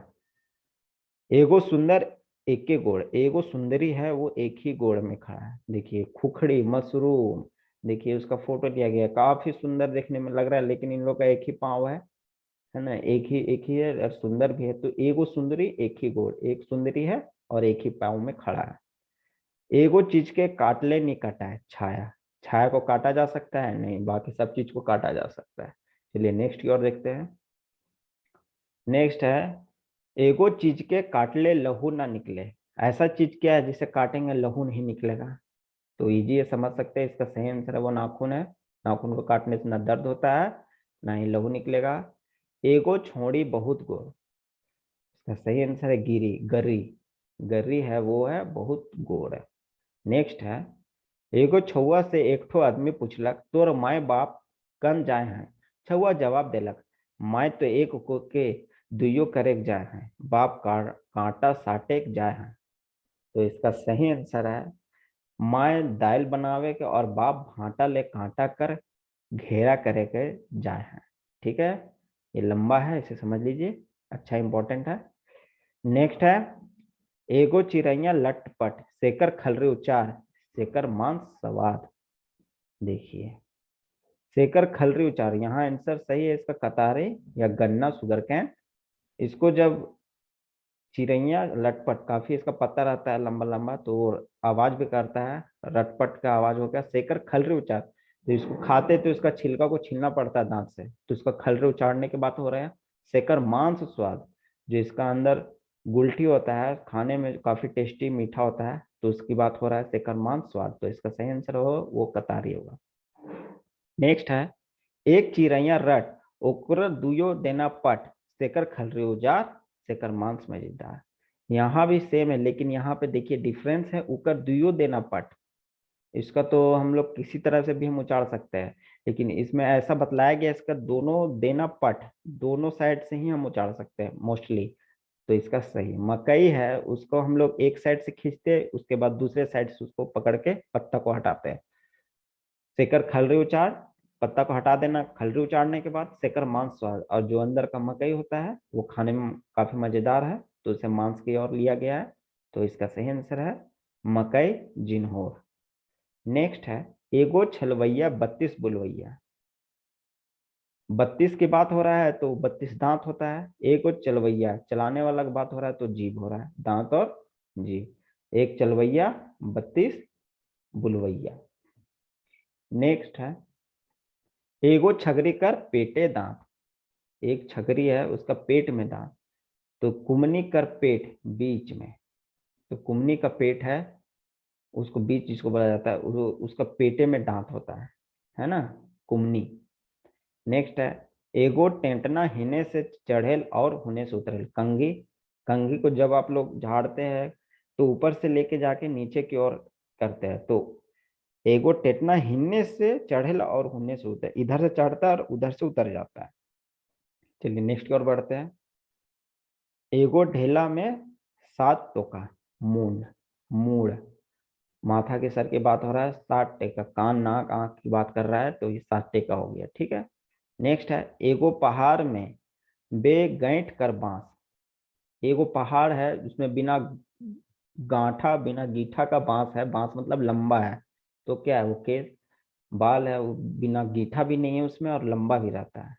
एगो सुंदर एके गोड़, एगो सुंदरी है वो एक ही गोड़ में खड़ा है। देखिए खुखड़ी मशरूम, देखिए उसका फोटो लिया गया, काफी सुंदर देखने में लग रहा है, लेकिन इन लोग का एक ही पाँव है ना, एक ही है और सुंदर भी है। तो एगो सुंदरी एक ही गोड़, एक सुंदरी है और एक ही पाँव में खड़ा है। एगो चीज के काटले नहीं काटा है छाया, छाया को काटा जा सकता है नहीं, बाकी सब चीज को काटा जा सकता है। चलिए नेक्स्ट की ओर देखते हैं। नेक्स्ट है एगो चीज के काटले लहू ना निकले। ऐसा चीज क्या है जिसे काटेंगे लहू नहीं निकलेगा? तो इजी है, समझ सकते हैं। इसका सही आंसर है वो नाखून है। नाखून को काटने से ना दर्द होता है ना ही लहू निकलेगा। एगो छोड़ी बहुत गोर, इसका सही आंसर है गिरी गरी, गरी है वो है बहुत गोर है। नेक्स्ट है एगो छुआ से एक ठो आदमी पूछलक तोर माय बाप कन जाए हैं। छुआ जवाब देलक माय तो एक को के दुइयो करे जाए हैं, बाप कांटा साटे जाए हैं। तो इसका सही आंसर है माय दाल बनावे के और बाप भाटा ले कांटा कर घेरा करे के जाए हैं। ठीक है, ये लंबा है, इसे समझ लीजिए, अच्छा इंपॉर्टेंट है। नेक्स्ट है एगो चिड़ैया लटपट सेकर खलरे उचार सेकर मांस स्वाद। देखिए सेकर खलरी उचार, यहाँ आंसर सही है इसका कतारे या गन्ना सुगर कैन। इसको जब चिड़ैया लटपट, काफी इसका पत्ता रहता है लंबा लंबा, तो आवाज भी करता है, रटपट का आवाज हो गया सेकर खलरी उचार। तो इसको खाते तो इसका छिलका को छीलना पड़ता है दांत से, तो इसका खलरे उचाड़ने की बात हो रहा है। सेकर मांस स्वाद, जो इसका अंदर गुलठी होता है खाने में काफी टेस्टी मीठा होता है, तो उसकी बात हो रहा है सेकर मांस स्वाद। तो इसका सही आंसर हो वो कतारी होगा। नेक्स्ट है एक चिड़ैया रट ओकर दुयो देना पट सेकर खलरी उजार सेकर मांस मजेदार। यहाँ भी सेम है, लेकिन यहाँ पे देखिए डिफरेंस है, उकर दुयो देना पट। इसका तो हम लोग किसी तरह से भी हम उचार सकते हैं, लेकिन इसमें ऐसा बतलाया गया इसका दोनों देना पट, दोनों साइड से ही हम उचार सकते हैं मोस्टली। तो इसका सही मकई है, उसको हम लोग एक साइड से खींचते हैं, उसके बाद दूसरे साइड से उसको पकड़ के पत्ता को हटाते हैं। सेकर खलरी उचार, पत्ता को हटा देना, खलरी उचाड़ने के बाद सेकर मांस स्वाद। और जो अंदर का मकई होता है वो खाने में काफी मजेदार है, तो इसे मांस की ओर लिया गया है। तो इसका सही आंसर है मकई जिन्होर। नेक्स्ट है एगो छलवैया 32 बुलवैया। 32 की बात हो रहा है तो 32 दांत होता है। एगो चलवैया, चलाने वाला की बात हो रहा है तो जीभ हो रहा है, दांत और जीभ। एक चलवैया 32 बुलवैया। नेक्स्ट है एगो छगरी कर पेटे दांत। एक छगरी है उसका पेट में दांत, तो कुमनी कर पेट बीच में। तो कुमनी का पेट है, उसको बीच जिसको बोला जाता है, उसका पेटे में दांत होता है ना, कुमनी। नेक्स्ट है एगो टेंटना हिने से चढ़ेल और हुने से उतरेल। कंघी, कंघी को जब आप लोग झाड़ते हैं तो ऊपर से लेके जाके नीचे की ओर करते हैं, तो एगो टेटना हिन्ने से चढ़ेल और हुने से उतर, इधर से चढ़ता है और उधर से उतर जाता है। चलिए नेक्स्ट की ओर बढ़ते हैं। एगो ढेला में 7 टोका मूंड, मूड़, माथा के सर की बात हो रहा है, 7 टेका, कान नाक आंख की बात कर रहा है, तो ये 7 टेका हो गया। ठीक है, नेक्स्ट है एगो पहाड़ में बेगैंठ कर बांस। एगो पहाड़ है जिसमें बिना गांठा बिना गीठा का बांस है, बांस मतलब लंबा है, तो क्या है वो केस बाल है, वो बिना गीठा भी नहीं है उसमें और लंबा भी रहता है।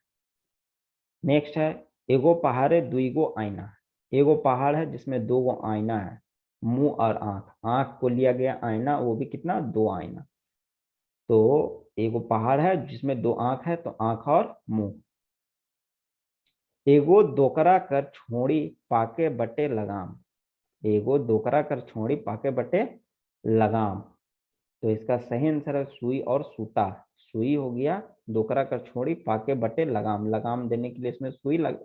नेक्स्ट है एगो पहाड़े दुईगो आईना। एगो पहाड़ है जिसमें 2 गो आईना है, मुंह और आंख, आंख को लिया गया आईना, वो भी कितना 2 आईना। तो एगो पहाड़ है जिसमें 2 आंख है, तो आंख और मुंह। एगो दोकरा कर छोड़ी पाके बटे लगाम। एगो दोकरा कर छोड़ी पाके बटे लगाम। तो इसका सही आंसर है सुई और सूता, सुई हो गया, दोकरा कर छोड़ी, पाके बटे लगाम, लगाम देने के लिए इसमें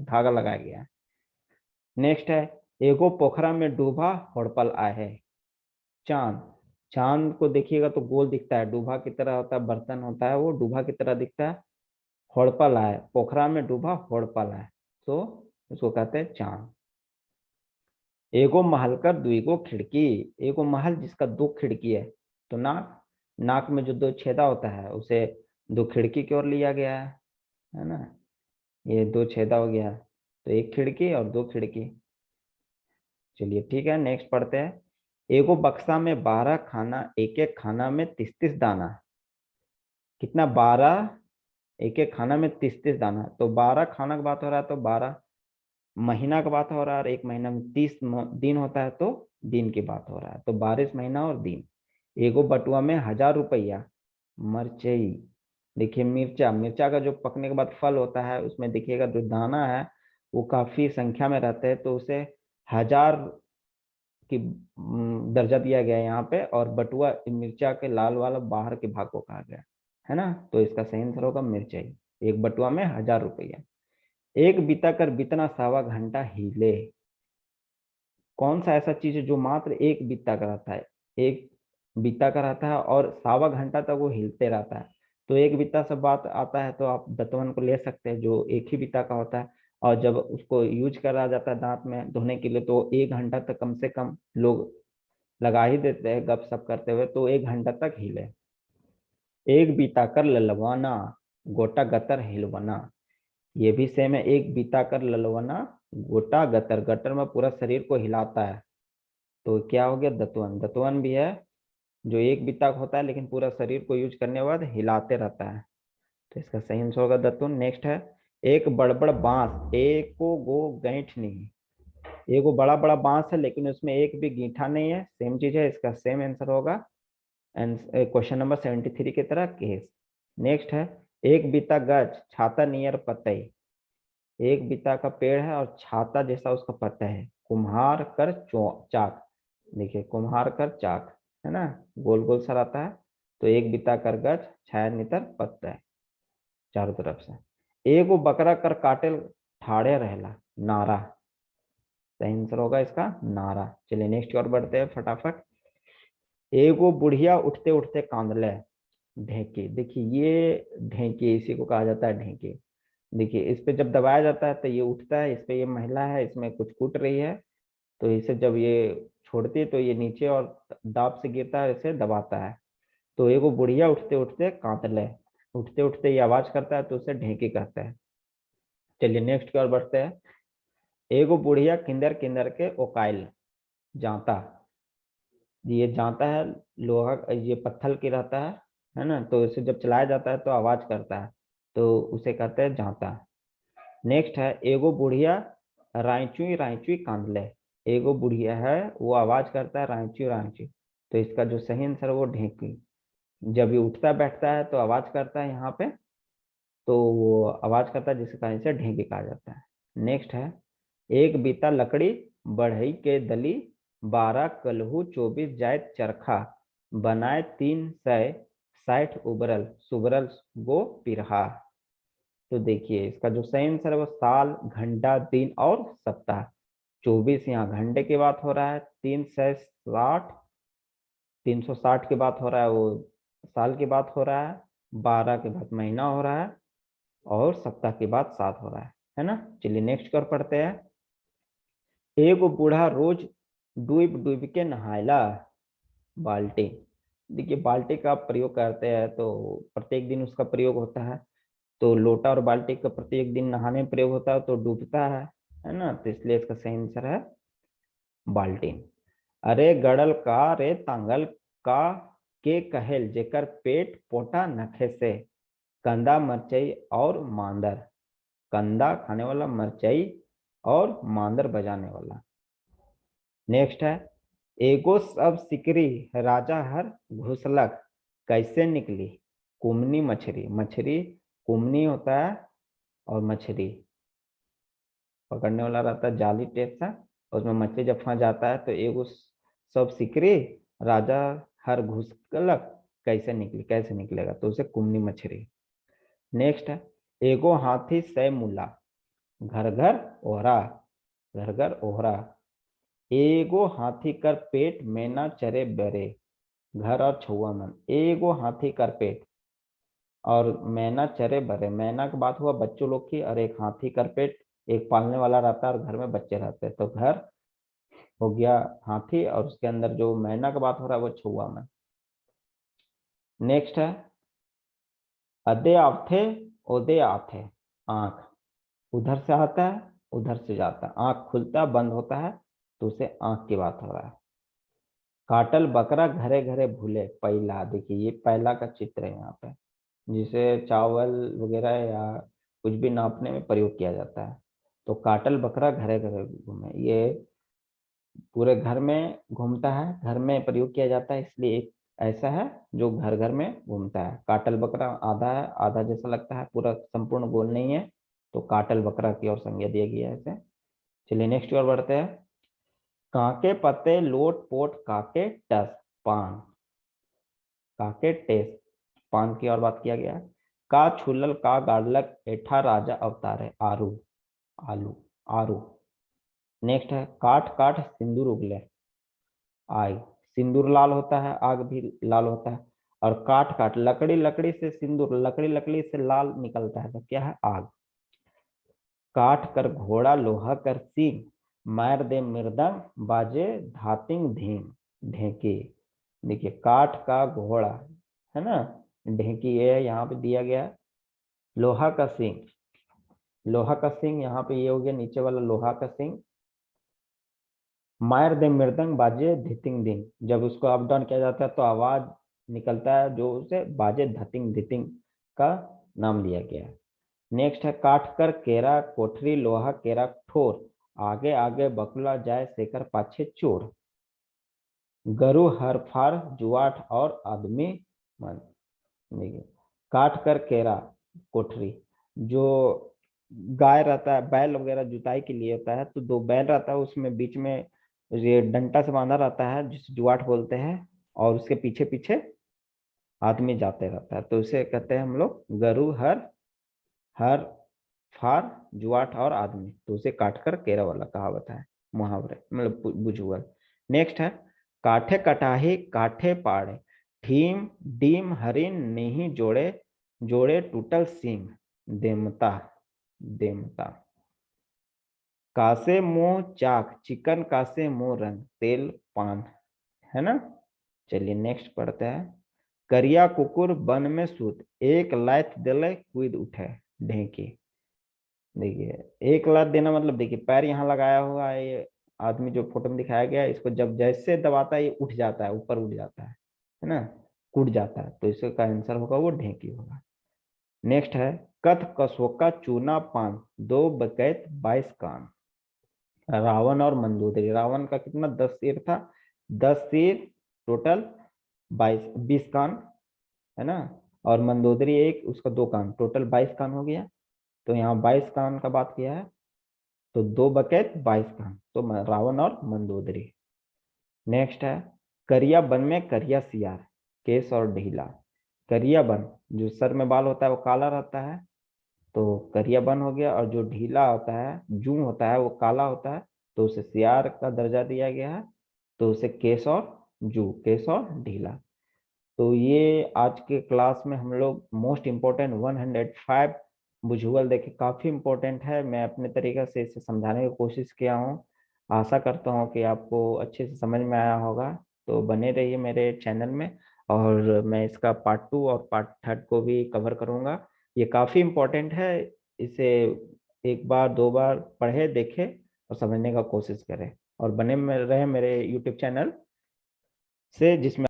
धागा लगाया गया है। नेक्स्ट है एगो पोखरा में डूबा होड़पल आहे। चांद, चांद को देखिएगा तो गोल दिखता है, डूबा की तरह होता है, बर्तन होता है वो डूबा की तरह दिखता है। होड़पल आहे, पोखरा में डूबा होड़पल आहे, तो उसको कहते हैं चांद। एगो महल कर दुईगो खिड़की, एगो महल जिसका दो खिड़की है, तो नाक, नाक में जो दो छेदा होता है उसे दो खिड़की की ओर लिया गया है ना। ये दो छेदा हो गया, तो एक खिड़की और दो खिड़की। चलिए ठीक है, नेक्स्ट पढ़ते हैं। एगो बक्सा में 12 खाना, एक एक खाना में 33 दाना। कितना? 12, एक एक खाना में 33 दाना, तो 12 खाना की बात हो रहा है, तो 12 महीना की बात हो रहा है, और एक महीना में 30 दिन होता है, तो दिन की बात हो रहा है, तो 12 महीना और दिन। एगो बटुआ में 1000 रुपया मरचई। देखिए मिर्चा, मिर्चा का जो पकने के बाद फल होता है उसमें देखिएगा जो दाना है वो काफी संख्या में रहते हैं, तो उसे 1000 की दर्जा दिया गया है यहाँ पे, और बटुआ मिर्चा के लाल वाला बाहर के भाग को कहा गया है ना, तो इसका सही आंसर होगा मिर्चाई। एक बटुआ में 1000 रुपया। एक बीता कर बीतना 1.25 घंटा हिले। कौन सा ऐसा चीज है जो मात्र एक बीता का रहता है, एक बीता का रहता है और 1.25 घंटा तक वो हिलते रहता है। तो एक बीता से बात आता है तो आप दतवन को ले सकते हैं जो एक ही बीता का होता है, और जब उसको यूज करा जाता है दांत में धोने के लिए तो 1 घंटा तक कम से कम लोग लगा ही देते हैं गप सप करते हुए, तो 1 घंटा तक हिले। एक बीता कर ललवाना, गोटा गतर हिलवाना। ये भी सेम है, एक बीता कर ललवाना, गोटा गतर, गटर में पूरा शरीर को हिलाता है, तो क्या हो गया? दतवन। दतवन भी है जो एक बीता का होता है लेकिन पूरा शरीर को यूज करने के बाद हिलाते रहता है, तो इसका सही आंसर होगा दतवन। नेक्स्ट है एक बड़बड़ बांस एको गो गैठ नहीं। एगो बड़ा बड़ा बांस है लेकिन उसमें एक भी गीठा नहीं है, सेम चीज है, इसका सेम आंसर होगा क्वेश्चन नंबर 73 की तरह केस। नेक्स्ट है एक बीता गज छाता नियर पतई। एक बीता का पेड़ है और छाता जैसा उसका पत्ता है, कुम्हार कर चाक। देखिए कुम्हार कर चाक है ना, गोल गोल सा रहता है, तो एक बीता कर गज छाया नितर पत्ता है चारों तरफ से। एगो बकरा कर काटे ठाड़े रहला, नारा। सही आंसर होगा इसका नारा। चलिए नेक्स्ट और बढ़ते हैं फटाफट। एगो बुढ़िया उठते उठते कांदले, ढेंकी। देखिए ये ढेंकी, इसी को कहा जाता है ढेंकी। देखिए इस पे जब दबाया जाता है तो ये उठता है, इस पे ये महिला है, इसमें कुछ कूट रही है, तो इसे जब ये छोड़ती है तो ये नीचे और दाब से गिरता है, इसे दबाता है, तो एगो बुढ़िया उठते उठते कांदले, उठते उठते ये आवाज करता है तो उसे ढेंकी कहते हैं। चलिए नेक्स्ट की ओर बढ़ते हैं। एगो बुढ़िया किंदर किंदर के ओकाइल, जाता। ये जाता है, लोहा ये पत्थर की रहता है ना, तो इसे जब चलाया जाता है तो आवाज करता है, तो उसे कहते हैं जाता। नेक्स्ट है एगो बुढ़िया राइचुई राइचुई कांदले। एगो बुढ़िया है वो आवाज करता है राइचुई राइचुई, तो इसका जो सही आंसर है वो ढेंकी। जब ये उठता बैठता है तो आवाज करता है यहाँ पे, तो वो आवाज करता है जिसका इसे ढेंकी कहा जाता है। नेक्स्ट है एक बीता लकड़ी बढ़ई के दली, 12 कलहू 24 जायत चरखा, बनाए 360 उबरल सुबरल गो पिरहा। तो देखिए इसका जो सही आंसर है वो साल घंटा दिन और सप्ताह। 24 यहाँ घंटे की बात हो रहा है, 360 की बात हो रहा है, वो साल की बात हो रहा है, 12 के बाद महीना हो रहा है, और सप्ताह के बाद सात हो रहा है ना। चलिए नेक्स्ट कर पढ़ते हैं। एगो बूढ़ा रोज डूब डूब के नहायला, बाल्टी। देखिए बाल्टी का प्रयोग करते हैं तो प्रत्येक दिन उसका प्रयोग होता है, तो लोटा और बाल्टी का प्रत्येक दिन नहाने में प्रयोग होता है तो डूबता है ना, तो इसलिए इसका सही आंसर है बाल्टी। अरे गड़ल का रे तांगल का के कहेल जेकर पेट पोटा नखे से, कंदा मरचई और मांदर। कंदा खाने वाला, मरचई और मांदर बजाने वाला। नेक्स्ट है एगो सब सिकरी राजा हर घुसलक, कैसे निकली? कुमनी मछली। मछली कुमनी होता है, और मछली पकड़ने वाला रहता है जाली टाइप सा, और उसमें मछली जब फंस जाता है तो एगो सब सिकरी राजा हर घुसलक, कैसे निकली, कैसे निकलेगा, तो उसे कुमनी मछली। नेक्स्ट है एगो हाथी सै मूला, घर घर ओहरा, घर घर ओहरा। एगो हाथी कर पेट मैना चरे बरे, घर और छुआ मन। एगो हाथी कर पेट और मैना चरे बरे, मैना की बात हुआ बच्चों लोग की, और एक हाथी कर पेट, एक पालने वाला रहता है और घर में बच्चे रहते हैं, तो घर हो गया हाथी, और उसके अंदर जो मैना का बात हो रहा है वो छुआ में। नेक्स्ट है अदे आथे ओदे आथे, आंख, उधर से आता है उधर से जाता है, आंख खुलता है बंद होता है, तो उसे आंख की बात हो रहा है। काटल बकरा घरे घरे भूले, पहला, देखिए ये पहला का चित्र है यहाँ पे, जिसे चावल वगैरह या कुछ भी नापने में प्रयोग किया जाता है। तो काटल बकरा घरे घरे घूमे, ये पूरे घर में घूमता है, घर में प्रयोग किया जाता है, इसलिए एक ऐसा है जो घर घर में घूमता है। काटल बकरा आधा है, आधा जैसा लगता है, पूरा संपूर्ण गोल नहीं है, तो काटल बकरा की ओर संज्ञा दिया गया है इसे। चलिए नेक्स्ट की ओर बढ़ते हैं। काके पत्ते लोट पोट काके टस, पान, काके टेस, पान की ओर बात किया गया है। का छुलल का गाड़लक एठा राजा अवतारे, आरू, आलू, आरू। नेक्स्ट है काट काट सिंदूर उगले, आग, सिंदूर लाल होता है, आग भी लाल होता है, और काट काट लकड़ी, लकड़ी से सिंदूर, लकड़ी लकड़ी से लाल निकलता है, तो क्या है, आग। काट कर घोड़ा लोहा कर सींग, मार दे मृदंग बाजे धातिंग धींग, ढेंकी। देखिए काठ का घोड़ा है ना, ढेंकी ये यहाँ पे दिया गया है। लोहा का सींग, लोहा का सींग यहाँ पे ये हो गया नीचे वाला लोहा का सींग। मायर दे मृदंग बाजे धितिंग धिंग, जब उसको अप डाउन किया जाता है तो आवाज निकलता है, जो उसे बाजे धतिंग धितिंग का नाम दिया गया है। नेक्स्ट है काट कर केरा कोठरी लोहा केरा ठोर, आगे आगे बकुला जाए सेकर पाछे चोर। गरु हर फार जुआठ और आदमी मन। देखिए काट कर केरा कोठरी, जो गाय रहता है, बैल वगैरह जुताई के लिए होता है, तो दो बैल रहता है, उसमें बीच में ये डंटा से बांधा रहता है जिसे जुआठ बोलते हैं, और उसके पीछे पीछे आदमी जाते रहता है, तो उसे कहते हैं हम लोग गरु हर, हर फार जुआठ और आदमी, तो उसे काट कर केरा वाला कहावत है, मुहावरे मतलब बुझुअल। नेक्स्ट है काठे कटाही काठे पाड़े, ठीम डीम हरिन नहीं जोड़े, जोड़े टूटल सिंह, देमता, देमता। कासे मुंह चाक चिकन कासे मुंह रंग, तेल पान, है ना। चलिए नेक्स्ट पढ़ते हैं। करिया कुकुर बन में सूत, एक लात दिले कूद उठे, ढेंकी। देखिए एक लात देना मतलब देखिए पैर यहाँ लगाया हुआ है, ये आदमी जो फोटो में दिखाया गया है, इसको जब जैसे दबाता है ये उठ जाता है, ऊपर उठ जाता है ना, कूद जाता है, तो इसका आंसर होगा वो ढेंकी होगा। नेक्स्ट है कथ कसोका चूना पान, दो बकैत 22 कान। रावण और मंदोदरी, रावण का कितना 10 सिर था, 10 सिर टोटल 20 कान, है ना, और मंदोदरी एक उसका 2 कान, टोटल 22 कान हो गया। तो यहाँ 22 कान का बात किया है, तो 2 बकैत 22 कान, तो रावण और मंदोदरी। नेक्स्ट है करिया बन में करिया सियार, केस और ढीला। करिया बन, जो सर में बाल होता है वो काला रहता है, तो करिया बन हो गया, और जो ढीला होता है जूं होता है वो काला होता है, तो उसे सियार का दर्जा दिया गया है, तो उसे केस और जू, केस और ढीला। तो ये आज के क्लास में हम लोग मोस्ट इम्पोर्टेंट 105 विजुअल देखे, काफ़ी इम्पोर्टेंट है, मैं अपने तरीके से इसे समझाने की कोशिश किया हूँ। आशा करता हूँ कि आपको अच्छे से समझ में आया होगा, तो बने रहिए मेरे चैनल में, और मैं इसका पार्ट 2 और पार्ट 3 को भी कवर करूँगा। ये काफ़ी इम्पोर्टेंट है, इसे एक बार 2 बार पढ़े देखे और समझने का कोशिश करें, और बने रहे मेरे यूट्यूब चैनल से, जिसमें